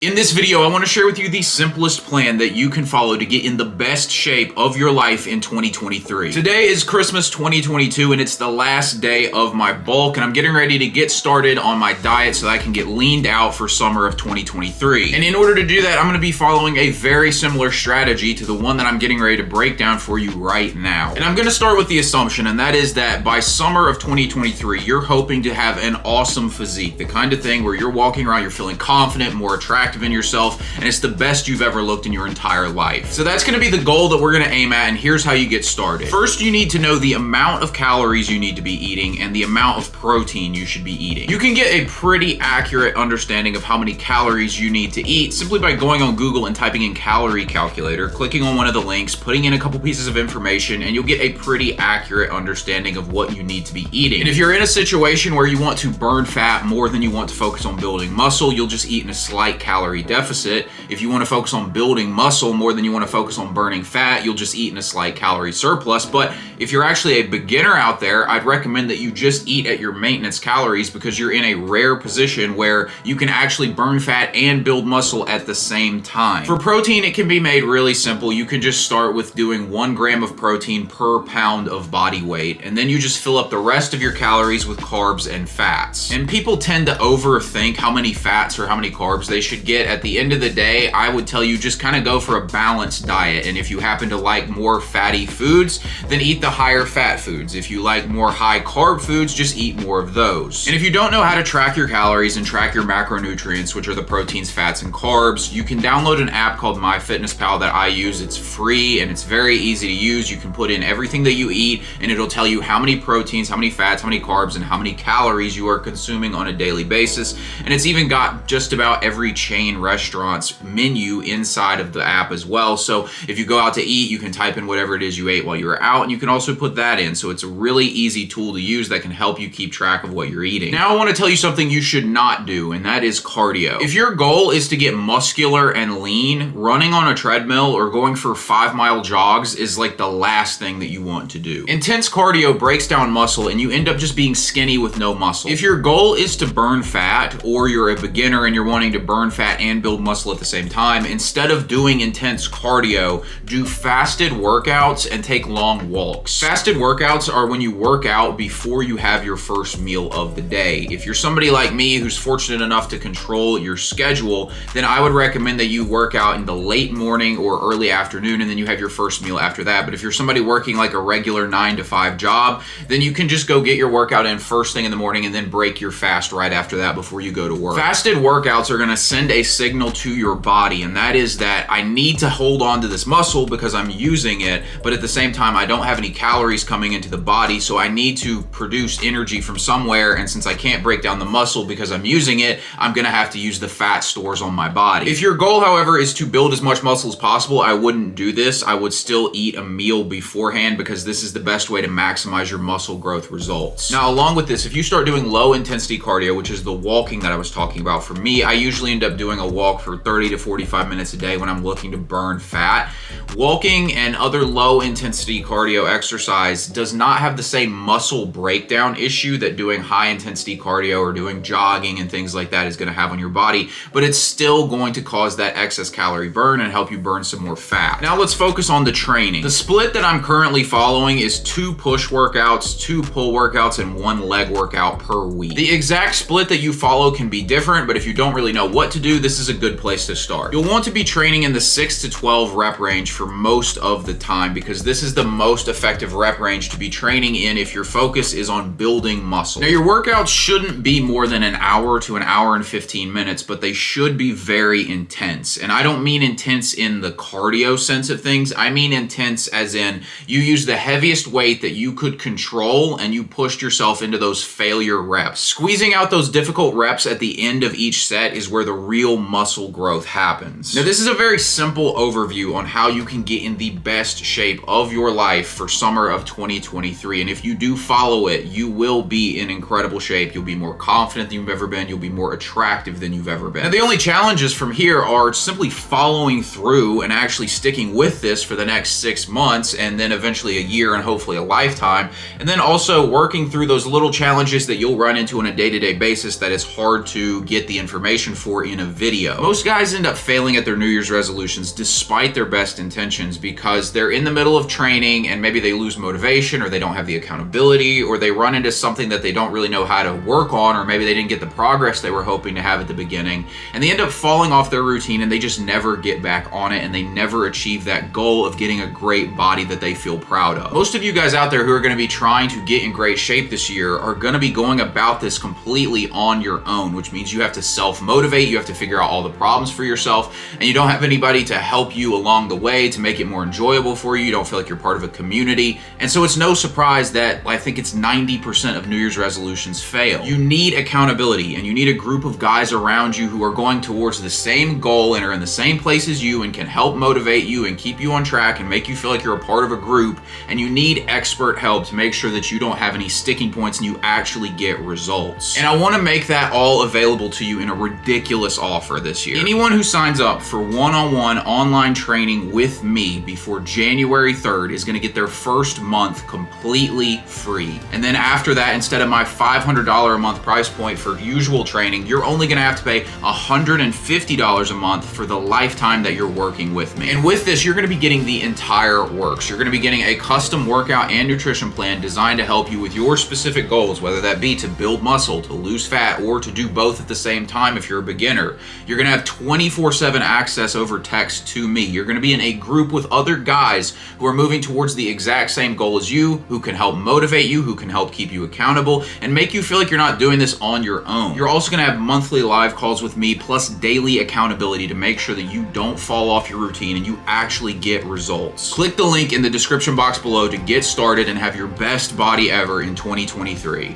In this video, I want to share with you the simplest plan that you can follow to get in the best shape of your life in 2023. Today is Christmas 2022 and it's the last day of my bulk and I'm getting ready to get started on my diet so that I can get leaned out for summer of 2023. And in order to do that, I'm going to be following a very similar strategy to the one that I'm getting ready to break down for you right now. And I'm going to start with the assumption, and that is that by summer of 2023, you're hoping to have an awesome physique, the kind of thing where you're walking around, you're feeling confident, more attractive in yourself, and it's the best you've ever looked in your entire life. So that's going to be the goal that we're going to aim at, and here's how you get started. First, you need to know the amount of calories you need to be eating and the amount of protein you should be eating. You can get a pretty accurate understanding of how many calories you need to eat simply by going on Google and typing in calorie calculator, clicking on one of the links, putting in a couple pieces of information, and you'll get a pretty accurate understanding of what you need to be eating. And if you're in a situation where you want to burn fat more than you want to focus on building muscle, you'll just eat in a slight calorie deficit. If you want to focus on building muscle more than you want to focus on burning fat, you'll just eat in a slight calorie surplus. But if you're actually a beginner out there, I'd recommend that you just eat at your maintenance calories because you're in a rare position where you can actually burn fat and build muscle at the same time. For protein, it can be made really simple. You can just start with doing 1 gram of protein per pound of body weight, and then you just fill up the rest of your calories with carbs and fats. And people tend to overthink how many fats or how many carbs they should get. At the end of the day, I would tell you just kind of go for a balanced diet, and if you happen to like more fatty foods, then eat the higher fat foods. If you like more high carb foods, just eat more of those. And if you don't know how to track your calories and track your macronutrients, which are the proteins, fats, and carbs, you can download an app called MyFitnessPal that I use. It's free and it's very easy to use. You can put in everything that you eat and it'll tell you how many proteins, how many fats, how many carbs, and how many calories you are consuming on a daily basis. And it's even got just about every chain restaurant's menu inside of the app as well. So if you go out to eat, you can type in whatever it is you ate while you were out, and you can also put that in. So it's a really easy tool to use that can help you keep track of what you're eating. Now I want to tell you something you should not do, and that is cardio. If your goal is to get muscular and lean, running on a treadmill or going for 5-mile jogs is like the last thing that you want to do. Intense cardio breaks down muscle and you end up just being skinny with no muscle. If your goal is to burn fat, or you're a beginner and you're wanting to burn fat and build muscle at the same time, instead of doing intense cardio, do fasted workouts and take long walks. Fasted workouts are when you work out before you have your first meal of the day. If you're somebody like me who's fortunate enough to control your schedule, then I would recommend that you work out in the late morning or early afternoon and then you have your first meal after that. But if you're somebody working like a regular 9-to-5 job, then you can just go get your workout in first thing in the morning and then break your fast right after that before you go to work. Fasted workouts are going to send a signal to your body, and that is that I need to hold on to this muscle because I'm using it, but at the same time I don't have any calories coming into the body, so I need to produce energy from somewhere, and since I can't break down the muscle because I'm using it, I'm going to have to use the fat stores on my body. If your goal, however, is to build as much muscle as possible, I wouldn't do this. I would still eat a meal beforehand because this is the best way to maximize your muscle growth results. Now, along with this, if you start doing low intensity cardio, which is the walking that I was talking about, for me, I usually end up doing a walk for 30 to 45 minutes a day when I'm looking to burn fat. Walking and other low intensity cardio exercise does not have the same muscle breakdown issue that doing high intensity cardio or doing jogging and things like that is going to have on your body, but it's still going to cause that excess calorie burn and help you burn some more fat. Now let's focus on the training. The split that I'm currently following is 2 push workouts, 2 pull workouts, and 1 leg workout per week. The exact split that you follow can be different, but if you don't really know what to do, this is a good place to start. You'll want to be training in the 6 to 12 rep range for most of the time because this is the most effective rep range to be training in if your focus is on building muscle. Now, your workouts shouldn't be more than an hour to an hour and 15 minutes, but they should be very intense. And I don't mean intense in the cardio sense of things. I mean intense as in you use the heaviest weight that you could control and you pushed yourself into those failure reps. Squeezing out those difficult reps at the end of each set is where the real muscle growth happens. Now, this is a very simple overview on how you can get in the best shape of your life for summer of 2023. And if you do follow it, you will be in incredible shape. You'll be more confident than you've ever been. You'll be more attractive than you've ever been. Now, the only challenges from here are simply following through and actually sticking with this for the next 6 months and then eventually a year and hopefully a lifetime. And then also working through those little challenges that you'll run into on a day-to-day basis that is hard to get the information for in a video. Most guys end up failing at their New Year's resolutions despite their best intentions because they're in the middle of training and maybe they lose motivation, or they don't have the accountability, or they run into something that they don't really know how to work on, or maybe they didn't get the progress they were hoping to have at the beginning, and they end up falling off their routine and they just never get back on it, and they never achieve that goal of getting a great body that they feel proud of. Most of you guys out there who are going to be trying to get in great shape this year are going to be going about this completely on your own, which means you have to self-motivate, you have to figure out all the problems for yourself, and you don't have anybody to help you along the way to make it more enjoyable for you. You don't feel like you're part of a community. And so it's no surprise that I think it's 90% of New Year's resolutions fail. You need accountability, and you need a group of guys around you who are going towards the same goal and are in the same place as you and can help motivate you and keep you on track and make you feel like you're a part of a group. And you need expert help to make sure that you don't have any sticking points and you actually get results. And I want to make that all available to you in a ridiculous offer this year. Anyone who signs up for one-on-one online training with me before January 3rd is going to get their first month completely free. And then after that, instead of my $500 a month price point for usual training, you're only going to have to pay $150 a month for the lifetime that you're working with me. And with this, you're going to be getting the entire works. You're going to be getting a custom workout and nutrition plan designed to help you with your specific goals, whether that be to build muscle, to lose fat, or to do both at the same time if you're a beginner. You're going to have 24/7 access over text to me. You're going to be in a group with other guys who are moving towards the exact same goal as you, who can help motivate you, who can help keep you accountable, and make you feel like you're not doing this on your own. You're also going to have monthly live calls with me, plus daily accountability to make sure that you don't fall off your routine and you actually get results. Click the link in the description box below to get started and have your best body ever in 2023.